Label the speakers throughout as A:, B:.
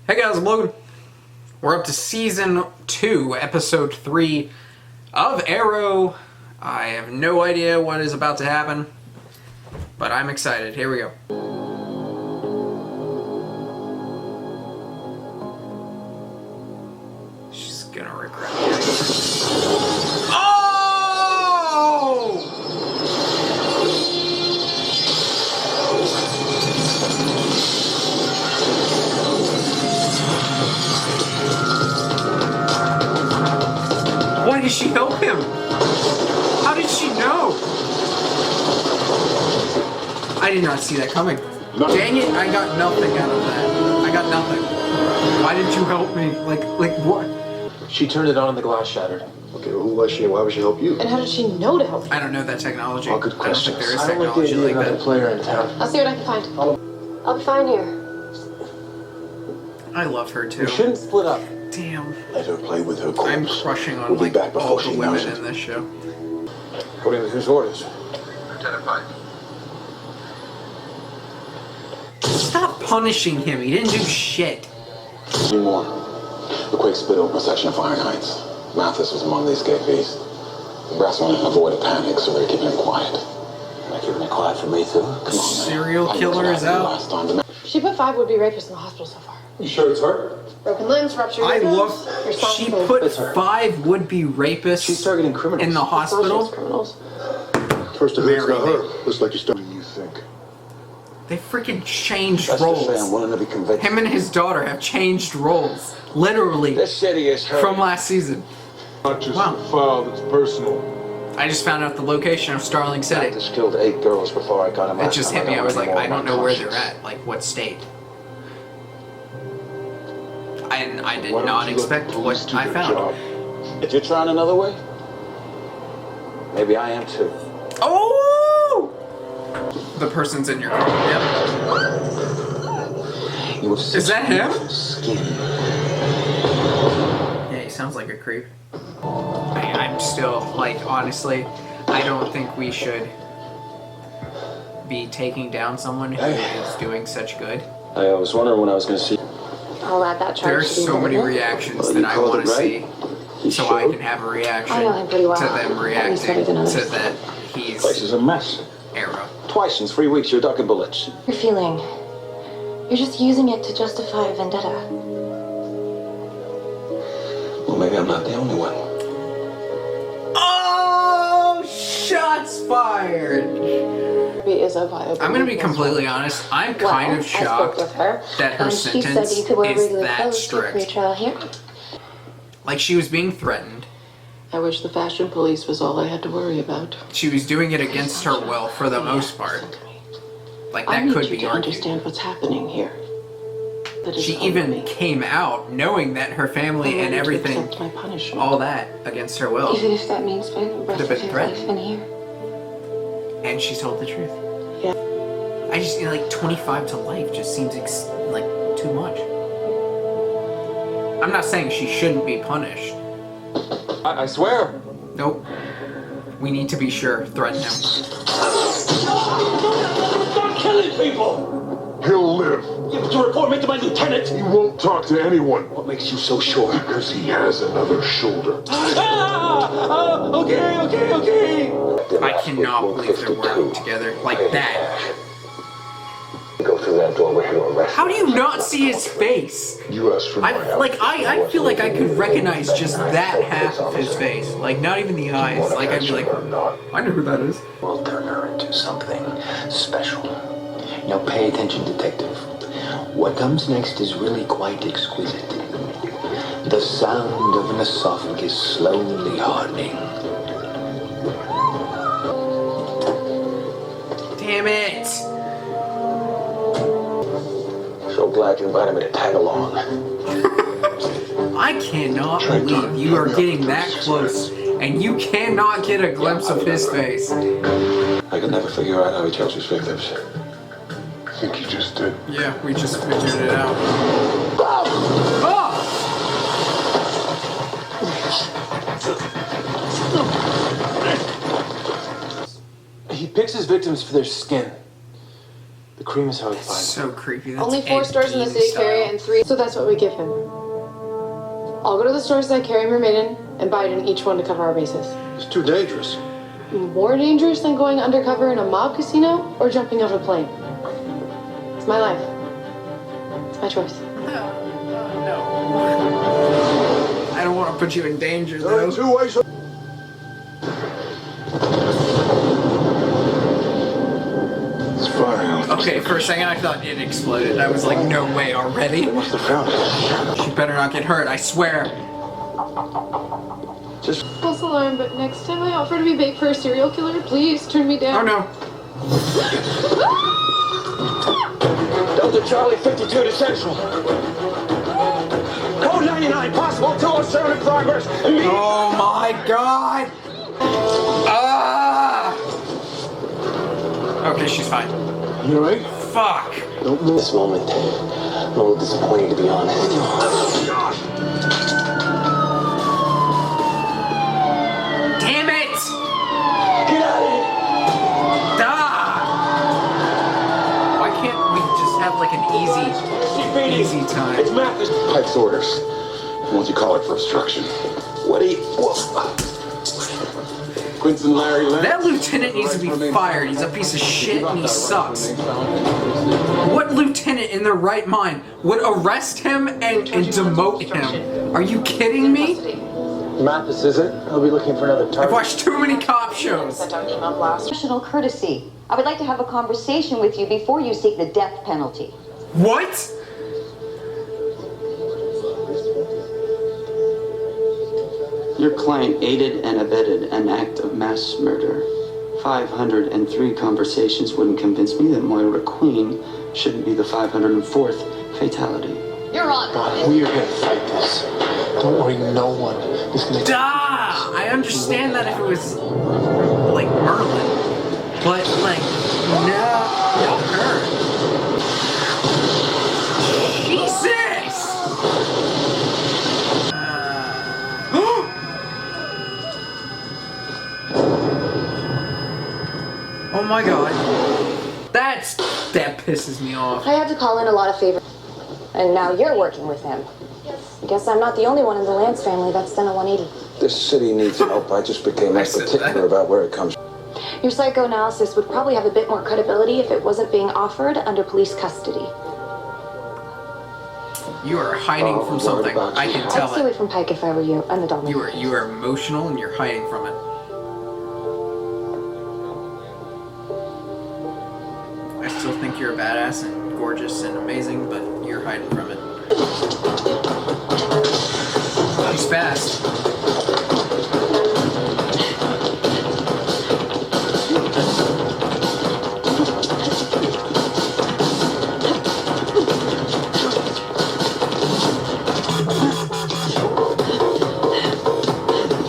A: Hey guys, I'm Logan. We're up to Season 2, Episode 3 of Arrow. I have no idea what is about to happen, but I'm excited. Here we go. She's gonna regret it. Oh! Why did she help him? How did she know? I did not see that coming. Dang it, I got nothing out of that. I got nothing. Why did you help me? Like what?
B: She turned it on and the glass shattered.
C: Okay, well, who was she and why would she help you?
D: And how did she know to help you?
A: I don't know that technology.
C: All good questions.
A: I don't think there is
B: I don't like the
A: technology
B: idea
A: like
B: of another
A: that.
B: player in town.
D: I'll see what I can find. I'll be fine here.
A: I love her too.
B: We shouldn't split up.
A: Damn.
C: Let her play with her corpse.
A: I'm crushing on
C: We'll be
A: like
C: back before
A: all
C: she
A: the
C: knows
A: women
C: it.
A: in this show.
B: According to whose orders?
C: Lieutenant Pike.
A: Stop punishing him. He didn't do shit.
C: More. The quake split open a section of Iron Heights. Mathis was among the escapees. The brass want to avoid a panic, so they're keeping him quiet. They're keeping it quiet for me too. Come on, man.
A: Serial killer is out.
C: Last time.
D: She put 5 would-be rapists in the hospital so far.
B: You sure it's her?
D: Broken limbs, ruptured
A: I
D: ribs.
A: love.
D: Your son's
A: She
D: cold.
A: put
B: It's her.
A: 5 would-be rapists
B: She's targeting criminals.
A: in the
D: Of course
A: hospital.
D: it's criminals.
C: First of all, it's not
A: Mary.
C: her. Looks like you're starting you think.
A: They freaking changed
C: That's to
A: roles.
C: say I'm willing to be convicted.
A: Him and his daughter have changed roles, literally,
C: This city is her.
A: from last season.
E: Not just
A: Wow.
E: a file that's personal.
A: I just found out the location of Starling City.
C: Mathis killed 8 girls before I got him.
A: It
C: last
A: just
C: time.
A: hit me. I was like,
C: know
A: I don't know
C: my
A: where they're
C: conscience.
A: at. Like, what state? And I did
E: Why don't
A: not
E: you let
A: expect
E: the
A: what
E: police do
A: I
E: their
A: found.
E: job?
C: If you're trying another way, maybe I am too.
A: Oh! The person's in your car. Yep. Is that him?
C: Skin.
A: Yeah, he sounds like a creep. I'm still, like, honestly, I don't think we should be taking down someone who is doing such good.
B: I was wondering when I was going to see.
D: I'll add that charge
A: There's
D: to the
A: so many
D: indictment.
A: reactions
C: Well,
A: that
C: you
A: I
C: called
A: want
C: it
A: to
C: right.
A: see, so I can have a reaction
D: I know him pretty well.
A: to them
D: At least
A: reacting
D: better than
A: to
D: others.
A: that he's
B: Place is a mess.
A: Arrow.
B: Twice in 3 weeks, you're ducking bullets.
D: You're feeling. You're just using it to justify a vendetta.
C: Well, maybe I'm not the only one.
A: Oh, shots fired!
D: Is a viable
A: I'm gonna be
D: weakness.
A: completely honest. I'm
D: Well,
A: kind of
D: I spoke
A: shocked
D: with her,
A: that her
D: and she
A: sentence
D: said you could wear
A: is
D: regular
A: that
D: clothes for your
A: strict.
D: trial here.
A: Like, she was being threatened.
F: I wish the fashion police was all I had to worry about.
A: She was doing it against her will for the most part. Like,
F: I
A: that
F: need
A: could
F: you
A: be
F: to
A: argued.
F: understand what's happening here. That is
A: She
F: all
A: even
F: me.
A: came out knowing that her family
F: I'm
A: and
F: ready to
A: everything,
F: accept my punishment.
A: all that, against her will.
D: Even if that means spending the rest
A: Could've
D: of
A: been
D: your life
A: threatened.
D: in here.
A: And she told the truth.
F: Yeah.
A: I just, like, 25 to life just seems, like, too much. I'm not saying she shouldn't be punished.
B: I swear.
A: Nope. We need to be sure. Threaten him.
E: Stop killing people! He'll live.
B: You have to report me to my lieutenant.
E: He won't talk to anyone.
B: What makes you so sure?
E: Because he has another shoulder.
B: Okay.
A: I cannot believe they're working together like that.
C: Go through that door, we're here to arrest.
A: How do you not see his face?
E: You asked for my help.
A: I feel like I could recognize just that half of his face. Like, not even the eyes. Like, I'd be like, I know who that is.
G: We'll turn her into something special. Now pay attention, detective. What comes next is really quite exquisite. The sound of an esophagus slowly hardening.
A: Damn it!
C: So glad you invited me to tag along.
A: I cannot believe you are getting that close and you cannot get a glimpse of his face.
C: I could never figure out how he chose his victims.
E: I think you just did.
A: Yeah, we just figured it out. Oh!
B: He picks his victims for their skin.
G: The cream is how it finds.
A: So creepy. That's
H: Only 4 stores in the city carry it, and 3. So that's what we give him. I'll go to the stores that carry Mermaiden and buy it in each one to cover our bases.
E: It's too dangerous.
H: More dangerous than going undercover in a mob casino or jumping out of a plane. It's my life. It's my choice.
A: No. I don't want to put you in danger, though.
E: Two ways. It's firing.
A: Okay, for a second I thought it exploded. I was like, no way, already?
G: They must have found it.
A: She better not get hurt, I swear.
G: Just
H: False alarm, but next time I offer to be bait for a serial killer, please turn me down.
A: Oh no.
B: Delta Charlie 52 to Central. Code 99, possible 207 in progress.
A: Oh my god! Ah! Okay, she's fine.
E: You alright?
A: Fuck!
G: this moment. I'm a little disappointed, to be honest.
A: Damn it!
B: Get out of here!
A: Ah! Why can't we just have like an easy time?
B: It's Mathis.
C: Pike's orders. Multi-collar for obstruction.
B: What are you... Whoa.
C: Quinton Larry Lynn.
A: That lieutenant needs to be fired. He's a piece of shit and he sucks. What lieutenant in their right mind would arrest him and demote him? Are you kidding me?
G: Mathis, is it? I'll be looking for another
A: I've
G: target.
A: watched too many cop shows.
I: Professional courtesy. I would like to have a conversation with you before you seek the death penalty.
A: What?
J: Your client aided and abetted an act of mass murder. 503 conversations wouldn't convince me that Moira Queen shouldn't be the 504th fatality.
I: Your Honor.
G: God, we are gonna fight this. Don't worry, no one is gonna...
A: I understand that if it was like Merlin, but like not her. Jesus! Oh my god. That pisses me off.
D: I had to call in a lot of favors. And now you're working with him. I guess I'm not the only one in the Lance family that's done a 180.
C: This city needs help. I just became less particular about where it comes from.
D: Your psychoanalysis would probably have a bit more credibility if it wasn't being offered under police custody.
A: You are hiding from something. I can
D: I'd
A: tell
D: stay away
A: it.
D: from Pike if I were you, and the Dominic.
A: You are emotional and you're hiding from it. I still think you're a badass and gorgeous and amazing, but you're hiding from it. She's fast.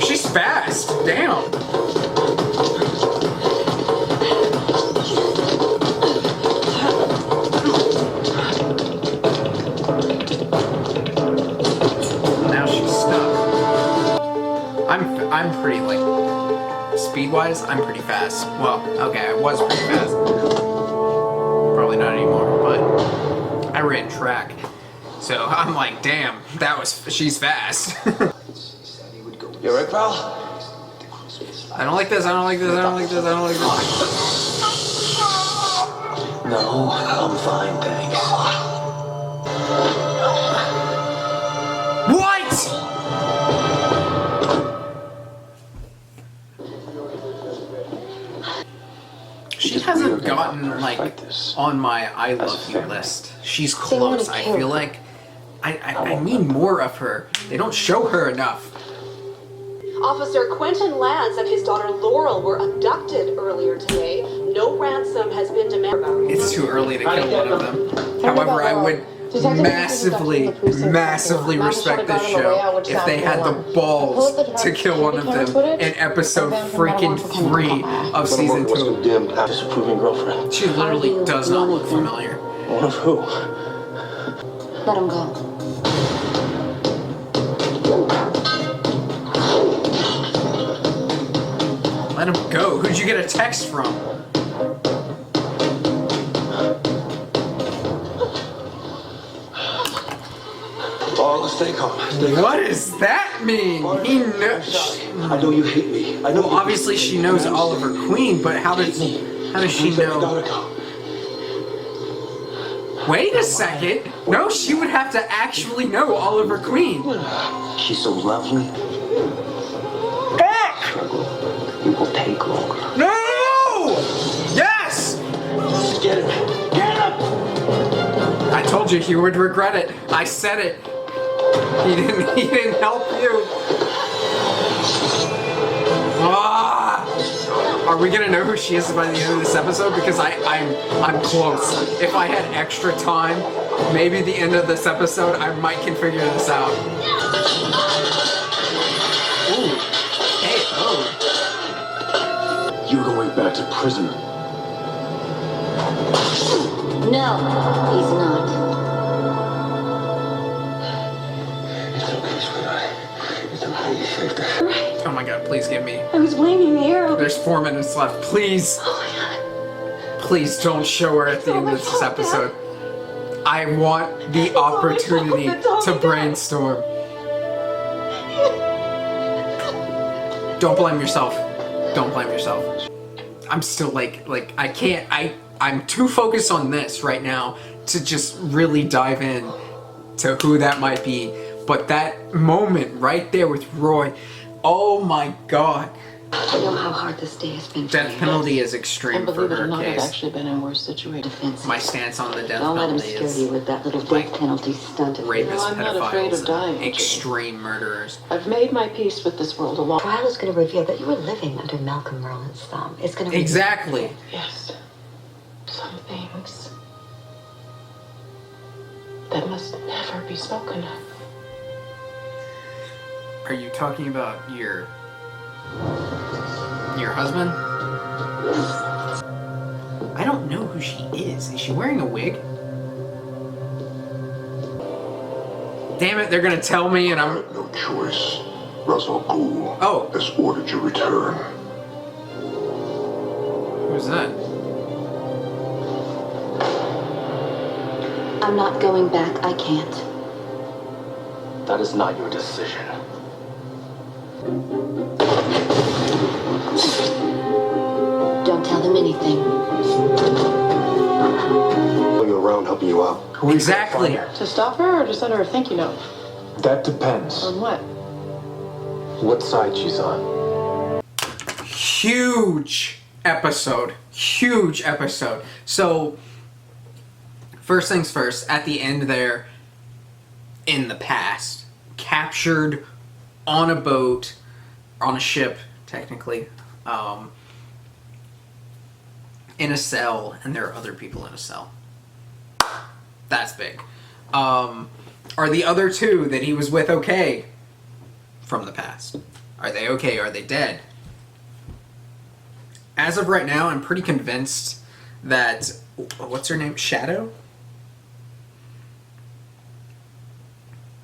A: She's fast. Damn. Now she's stuck. I'm pretty, like, speed-wise, I'm pretty fast. Well, okay, I was pretty fast. Probably not anymore, but I ran track. So I'm like, damn, she's fast.
B: You alright, pal?
A: I don't like this, I don't like this, I don't like this, I don't like this.
G: No, I'm fine, thanks.
A: What? She hasn't gotten, like, on my I love you list. She's close, I feel like. I need more of her. They don't show her enough.
K: Officer Quentin Lance and his daughter Laurel were abducted earlier today. No ransom has been demanded.
A: It's too early to kill one of them. However, I would massively respect this show if they had the balls to kill one of them in episode freaking 3 of season 2.
G: Disapproving girlfriend.
A: She literally does not look familiar.
G: One of who?
D: Let him go.
A: Let him go. Who'd you get a text from?
E: Oh, let's stay calm. Stay calm.
A: What does that mean? He knows.
E: I know you hate me. I know.
A: Well, obviously she knows Oliver Queen, but how does she know?
E: Gotta go.
A: Wait a second. No, she would have to actually know Oliver Queen.
G: She's so lovely. Struggle. It will take longer.
A: No! Yes!
E: Get him. Get him!
A: I told you he would regret it. I said it. He didn't help you. Ah! Are we gonna know who she is by the end of this episode? Because I'm close. If I had extra time, maybe the end of this episode I might can figure this out. Ooh. Hey, oh.
E: You're going back to prison.
I: No, he's not.
E: It's okay, sweetheart. It's okay. You saved her.
A: Oh my god, please give me.
I: I was blaming the arrow.
A: There's 4 minutes left. Please.
I: Oh my god.
A: Please don't show her at the end of this episode. I want the opportunity to brainstorm. Don't blame yourself. Don't blame yourself. I'm still like I can't, I'm too focused on this right now to just really dive in to who that might be. But that moment right there with Roy, oh my god.
I: I know how hard this day has been.
A: Death penalty is extreme
F: And
A: for
F: believe it or
A: her
F: not, I've
A: case.
F: actually been in worse situations.
A: My stance on the death
I: Don't let him
A: penalty
I: scare
A: is
I: you with that little death penalty stunt.
A: rapists,
F: No, I'm not afraid of dying,
A: pedophiles, extreme murderers.
F: I've made my peace with this world a lot.
I: Trial is going to reveal that you were living under Malcolm Merlin's thumb. It's going to
A: Exactly.
F: Yes. Some things that must never be spoken of.
A: Are you talking about your husband? I don't know who she is. Is she wearing a wig? Damn it, they're gonna tell me and I'm...
E: No choice. Russell Gould has ordered your return.
A: Who's that?
I: I'm not going back. I can't.
G: That is not your decision.
I: Don't tell them anything.
E: I'll be around helping you out.
A: Exactly.
F: To stop her or to send her a thank you note?
G: That depends.
F: On what?
G: What side she's on.
A: Huge episode. Huge episode. So, first things first, at the end there, in the past, captured on a boat, on a ship, technically, in a cell, and there are other people in a cell. That's big. Are the other two that he was with okay from the past? Are they okay? Are they dead? As of right now, I'm pretty convinced that... What's her name? Shadow?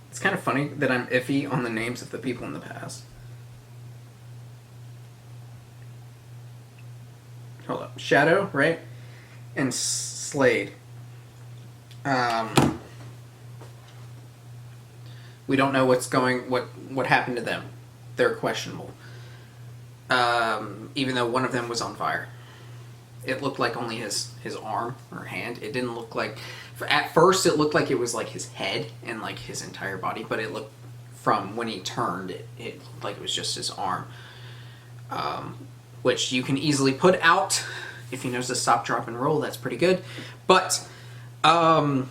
A: It's kind of funny that I'm iffy on the names of the people in the past. Hold up. Shadow, right? And Slade. We don't know what happened to them. They're questionable. Even though one of them was on fire. It looked like only his arm or hand. It didn't look like... At first, it looked like it was like his head and like his entire body, but it looked from when he turned, it looked like it was just his arm. Which you can easily put out if he knows to stop, drop, and roll. That's pretty good. But the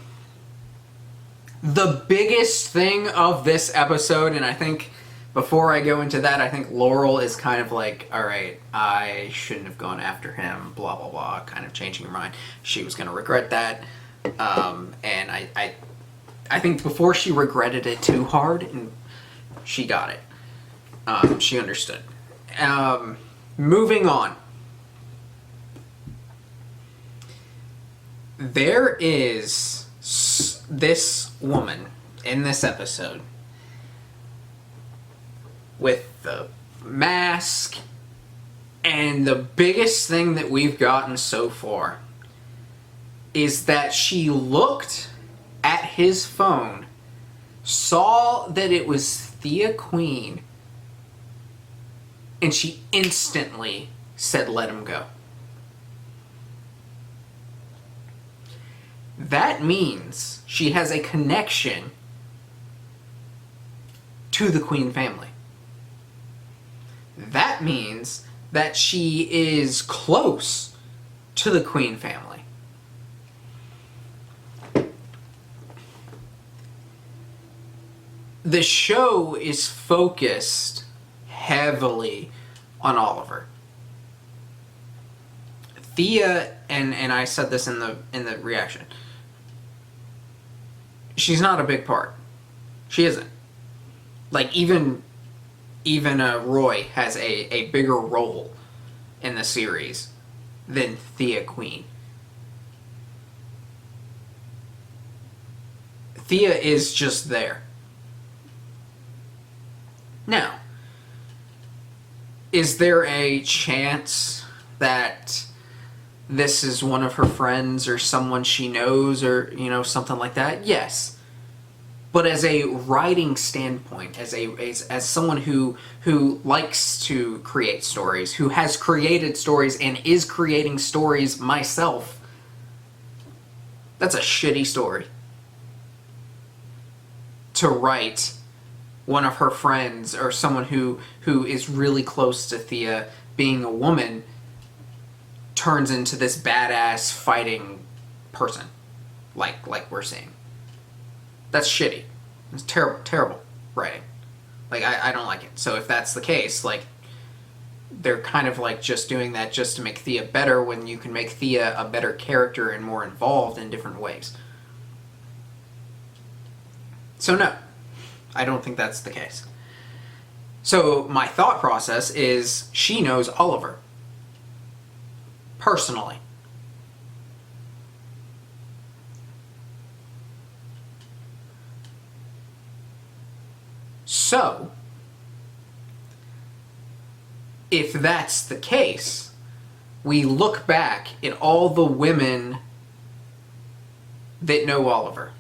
A: biggest thing of this episode, and I think before I go into that, I think Laurel is kind of like, all right, I shouldn't have gone after him, blah, blah, blah, kind of changing her mind. She was going to regret that. And I think before she regretted it too hard, and she got it. She understood. Moving on. There is this woman in this episode with the mask, and the biggest thing that we've gotten so far is that she looked at his phone saw that it was Thea Queen, and she instantly said, "Let him go." That means she has a connection to the Queen family. That means that she is close to the Queen family. The show is focused heavily on Oliver. Thea, and I said this in the reaction, she's not a big part. She isn't. Like, even Roy has a bigger role in the series than Thea Queen. Thea is just there. Now, is there a chance that this is one of her friends or someone she knows or, something like that? Yes. But as a writing standpoint, as someone who likes to create stories, who has created stories and is creating stories myself, that's a shitty story. To write one of her friends or someone who is really close to Thea, being a woman, turns into this badass fighting person, like we're seeing. That's shitty. It's terrible writing. Like, I don't like it. So if that's the case, like, they're kind of like just doing that just to make Thea better when you can make Thea a better character and more involved in different ways. So no, I don't think that's the case. So my thought process is she knows Oliver. Personally. So, if that's the case, we look back at all the women that know Oliver.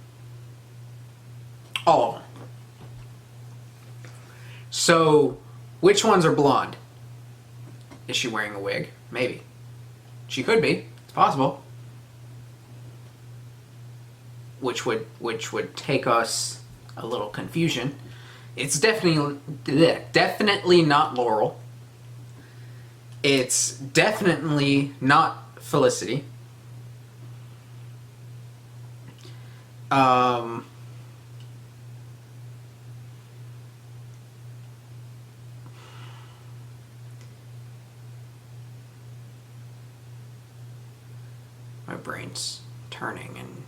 A: All of them. So, which ones are blonde? Is she wearing a wig? Maybe. She could be. It's possible. Which would take us a little confusion. It's definitely not Laurel. It's definitely not Felicity. My brain's turning and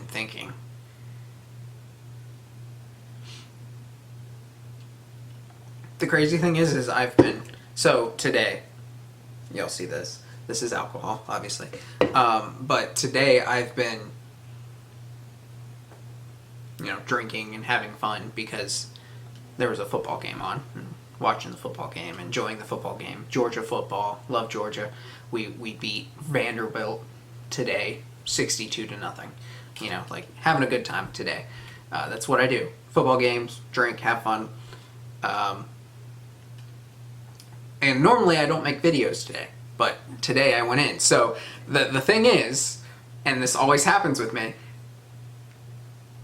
A: thinking. The crazy thing is I've been, so today, you'll see this is alcohol, obviously, but today I've been, drinking and having fun because there was a football game on, and watching the football game, enjoying the football game, Georgia football, love Georgia. We beat Vanderbilt today, 62-0, like having a good time today. That's what I do, football games, drink, have fun. And normally I don't make videos today, but today I went in. So the thing is, and this always happens with me,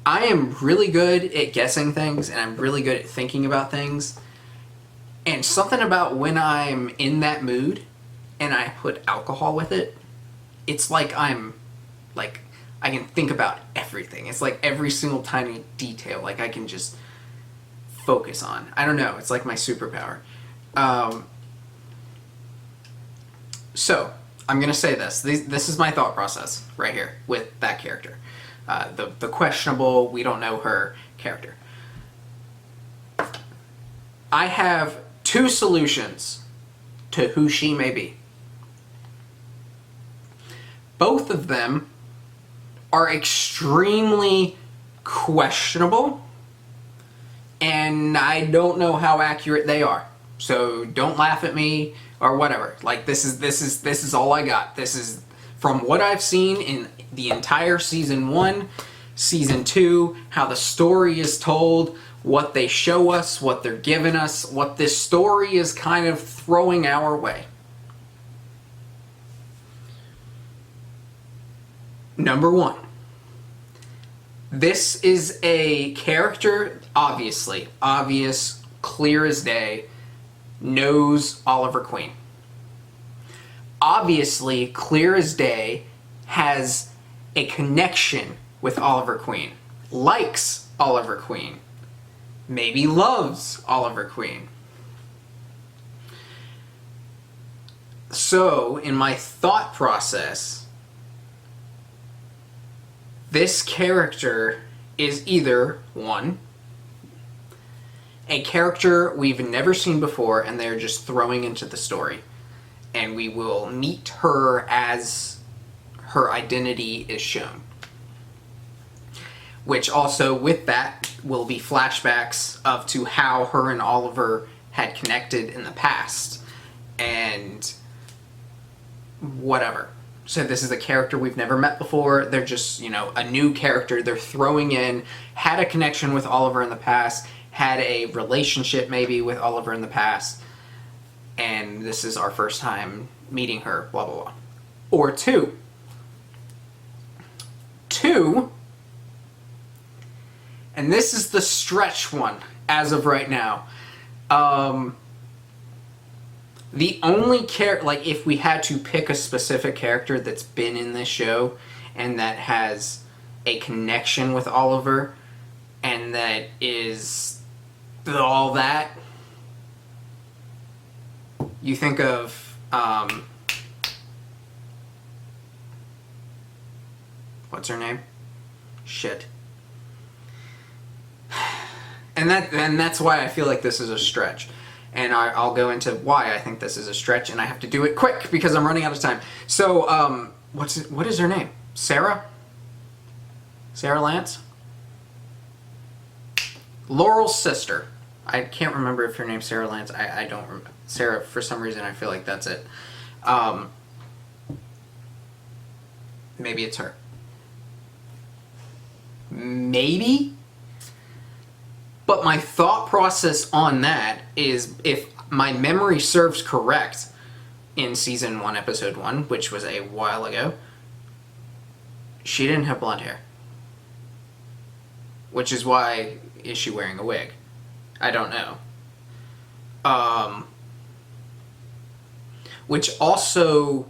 A: I am really good at guessing things, and I'm really good at thinking about things. And something about when I'm in that mood, and I put alcohol with it, it's like I can think about everything. It's like every single tiny detail, like I can just focus on. I don't know, it's like my superpower. So, I'm going to say this. This is my thought process right here with that character. The questionable, we don't know her character. I have two solutions to who she may be. Both of them are extremely questionable, and I don't know how accurate they are. So don't laugh at me or whatever. Like, this is all I got. This is from what I've seen in the entire season 1 Season 2, how the story is told, what they show us, what they're giving us, what this story is kind of throwing our way. Number 1. This is a character, obvious, clear as day, knows Oliver Queen. Obviously, clear as day, has a connection with Oliver Queen. Likes Oliver Queen. Maybe loves Oliver Queen. So, in my thought process, this character is either, 1, a character we've never seen before and they're just throwing into the story. And we will meet her as her identity is shown. Which also, with that, will be flashbacks to how her and Oliver had connected in the past. And whatever. So this is a character we've never met before. They're just, a new character they're throwing in, had a connection with Oliver in the past, had a relationship maybe with Oliver in the past, and this is our first time meeting her, blah, blah, blah. Or 2, and this is the stretch one as of right now. The only character, like if we had to pick a specific character that's been in this show and that has a connection with Oliver and that is all that, you think of what's her name? Shit. And that's why I feel like this is a stretch. And I'll go into why I think this is a stretch, and I have to do it quick because I'm running out of time. So, what is her name? Sarah? Sarah Lance? Laurel's sister. I can't remember if her name's Sarah Lance. I don't remember. Sarah, for some reason, I feel like that's it. Maybe it's her. Maybe? But my thought process on that is, if my memory serves correct, in Season 1, Episode 1, which was a while ago, she didn't have blonde hair. Which is why, is she wearing a wig? I don't know. Which also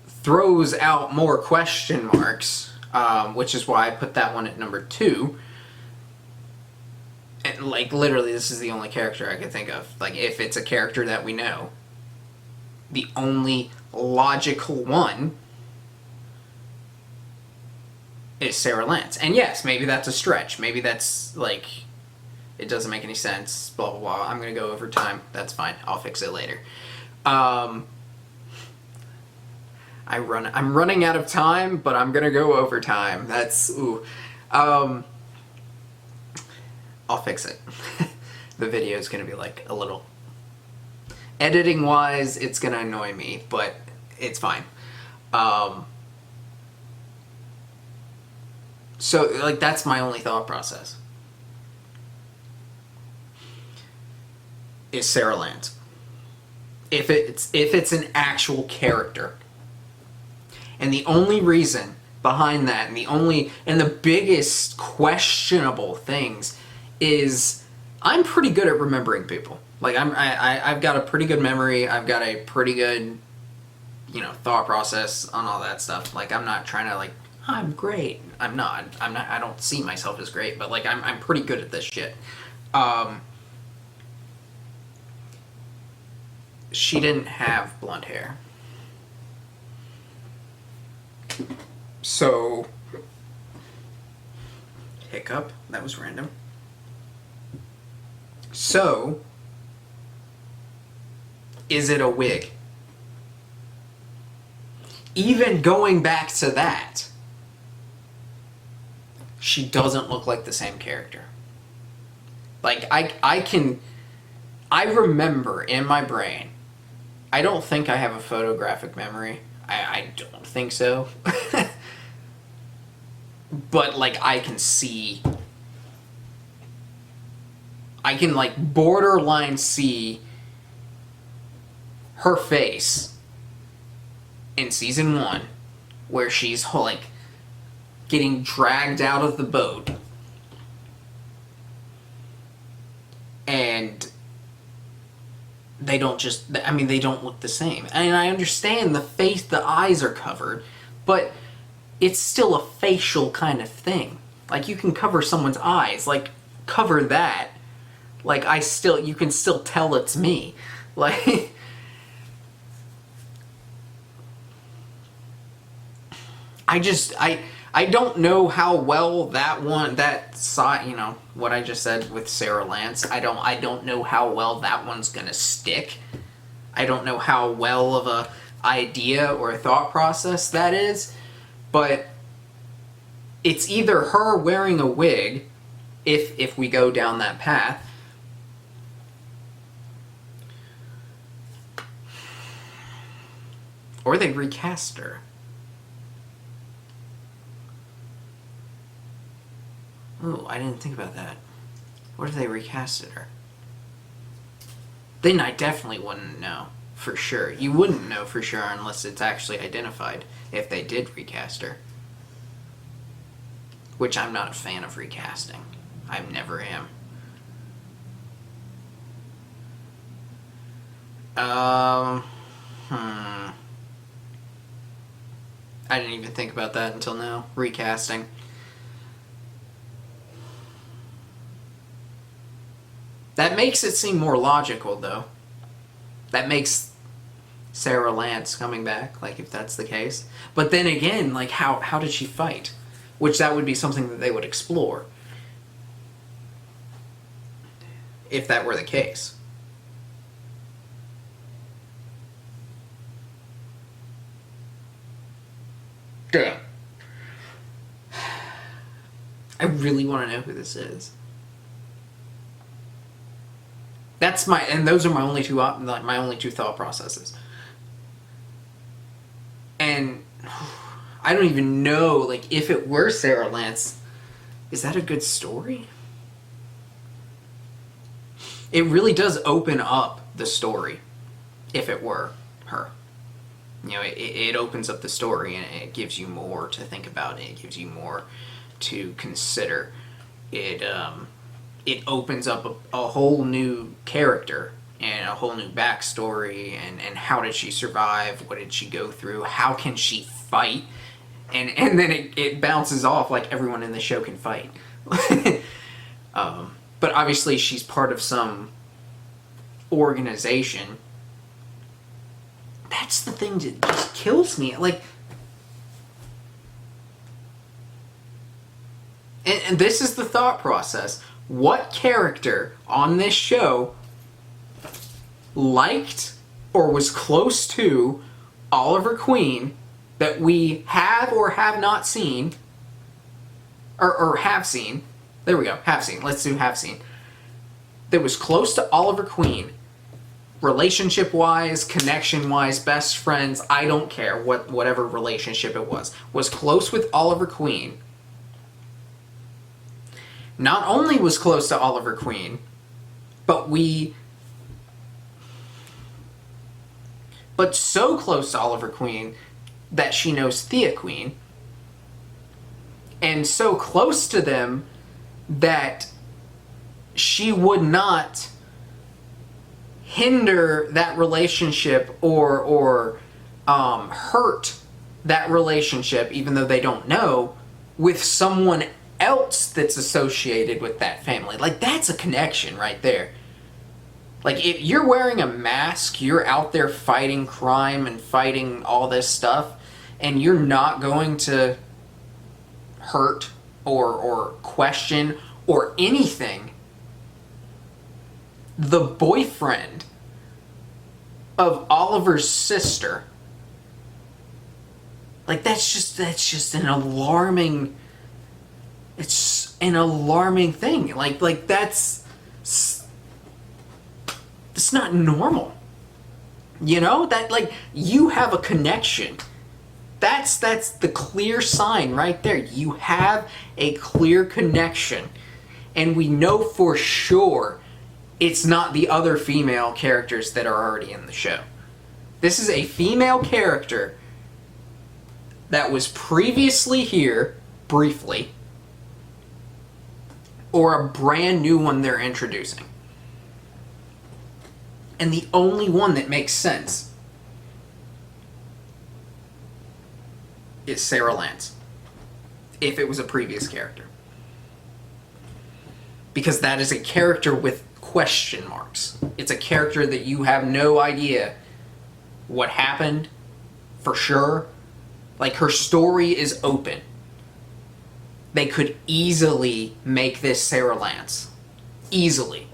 A: throws out more question marks, which is why I put that one at number 2. And, like, literally, this is the only character I could think of. Like, if it's a character that we know, the only logical one is Sarah Lance. And yes, maybe that's a stretch. Maybe that's, like, it doesn't make any sense, blah, blah, blah. I'm going to go over time. That's fine. I'll fix it later. I'm running out of time, but I'm going to go over time. That's, ooh. I'll fix it. The video is going to be like a little... Editing wise, it's going to annoy me, but it's fine. So, like, that's my only thought process. Is Sarah Lance. If it's an actual character. And the only reason behind that, and the biggest questionable things is I'm pretty good at remembering people. Like, I've got a pretty good memory. I've got a pretty good, thought process on all that stuff. Like, I'm not trying to, like, I'm great. I'm not. I don't see myself as great, but, like, I'm pretty good at this shit. She didn't have blonde hair. So, hiccup. That was random. So, is it a wig? Even going back to that, she doesn't look like the same character. Like, I remember in my brain, I don't think I have a photographic memory. I don't think so. but like I can like borderline see her face in season 1 where she's like getting dragged out of the boat and they don't look the same. And I understand the eyes are covered, but it's still a facial kind of thing. Like, you can cover someone's eyes, like, cover that. Like, you can still tell it's me. Like, I don't know how well that side, what I just said with Sarah Lance, I don't know how well that one's gonna stick. I don't know how well of a idea or a thought process that is, but it's either her wearing a wig, if we go down that path, or they recast her. Oh, I didn't think about that. What if they recasted her? Then I definitely wouldn't know for sure. You wouldn't know for sure unless it's actually identified if they did recast her. Which I'm not a fan of recasting. I never am. I didn't even think about that until now. Recasting. That makes it seem more logical, though. That makes Sarah Lance coming back, like, if that's the case. But then again, like, how did she fight? Which that would be something that they would explore. If that were the case. Damn. I really want to know who this is. And those are my only two thought processes. And I don't even know, like, if it were Sarah Lance, is that a good story? It really does open up the story, if it were her. It opens up the story and it gives you more to think about. It gives you more to consider. It opens up a whole new character and a whole new backstory, and how did she survive? What did she go through? How can she fight? And then it bounces off like everyone in the show can fight. But obviously she's part of some organization. That's the thing that just kills me. Like, and this is the thought process. What character on this show liked or was close to Oliver Queen that we have or have not seen, or have seen? There we go, have seen. Let's do have seen. That was close to Oliver Queen, relationship-wise, connection-wise, best friends, I don't care whatever relationship it was close with Oliver Queen. Not only was close to Oliver Queen, but so close to Oliver Queen that she knows Thea Queen, and so close to them that she would not hinder that relationship or hurt that relationship, even though they don't know, with someone else that's associated with that family. Like, that's a connection right there. Like, if you're wearing a mask, you're out there fighting crime and fighting all this stuff, and you're not going to hurt or question or anything the boyfriend of Oliver's sister. Like, that's just an alarming... It's an alarming thing. Like that's not normal. That, like, you have a connection That's the clear sign right there. You have a clear connection. And we know for sure it's not the other female characters that are already in the show. This is a female character that was previously here, briefly, or a brand new one they're introducing. And the only one that makes sense is Sarah Lance, if it was a previous character. Because that is a character with question marks. It's a character that you have no idea what happened for sure. Like, her story is open. They could easily make this Sarah Lance. Easily.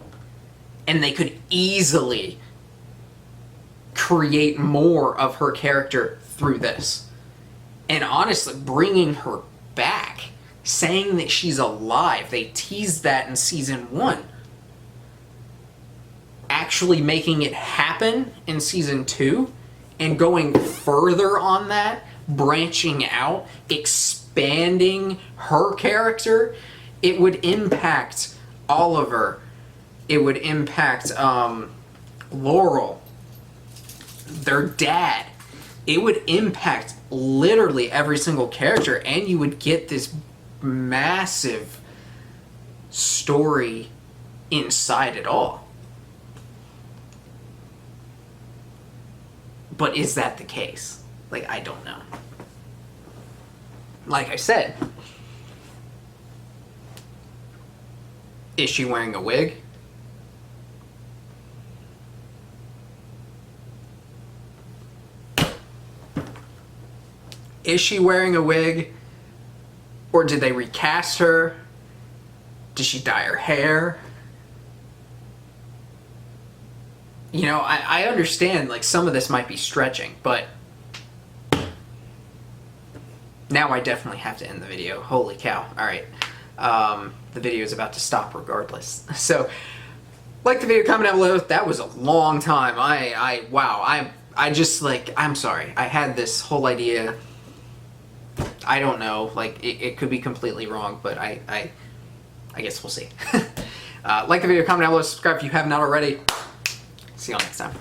A: And they could easily create more of her character through this. And honestly, bringing her back, saying that she's alive, they teased that in season 1. Actually making it happen in season 2, and going further on that, branching out, expanding her character, it would impact Oliver. It would impact Laurel, their dad. It would impact literally every single character, and you would get this massive story inside it all. But is that the case? Like, I don't know. Like I said, is she wearing a wig? Is she wearing a wig? Or did they recast her? Did she dye her hair? You know, I understand, like, some of this might be stretching, but now I definitely have to end the video. Holy cow. Alright. The video is about to stop regardless. So, like the video, comment down below. That was a long time. I just, like, I'm sorry. I had this whole idea. I don't know. Like, it could be completely wrong, but I guess we'll see. Like the video, comment down below, subscribe if you have not already. See you all next time.